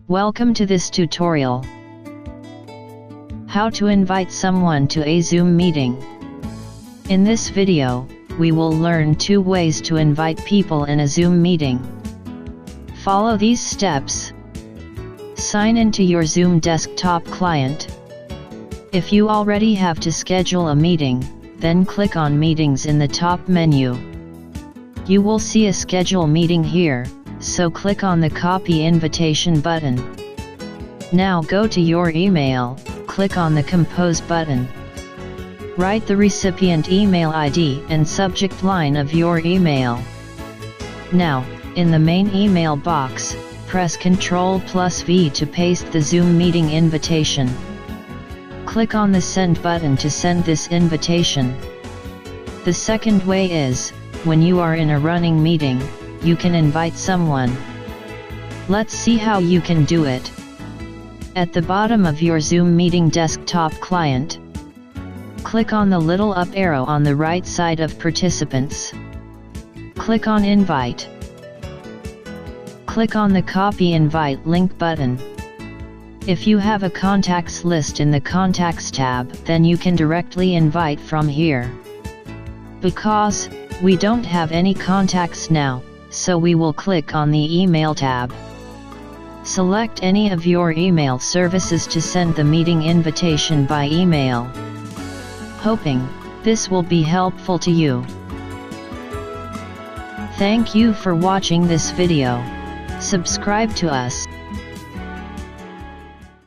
Welcome to this tutorial. How to invite someone to a Zoom meeting. In this video, we will learn 2 ways to invite people in a Zoom meeting. Follow these steps. Sign into your Zoom desktop client. If you already have to schedule a meeting, then click on Meetings in the top menu. You will see a Schedule Meeting here, so click on the Copy Invitation button. Now go to your email, click on the Compose button. Write the recipient email ID and subject line of your email. Now, in the main email box, press Ctrl+V to paste the Zoom meeting invitation. Click on the Send button to send this invitation. The second way is, when you are in a running meeting, you can invite someone. Let's see how you can do it. At the bottom of your Zoom meeting desktop client, click on the little up arrow on the right side of Participants. Click on Invite. Click on the Copy Invite Link button. If you have a contacts list in the Contacts tab, then you can directly invite from here. Because we don't have any contacts now, so we will click on the Email tab. Select any of your email services to send the meeting invitation by email. Hoping this will be helpful to you. Thank you for watching this video. Subscribe to us.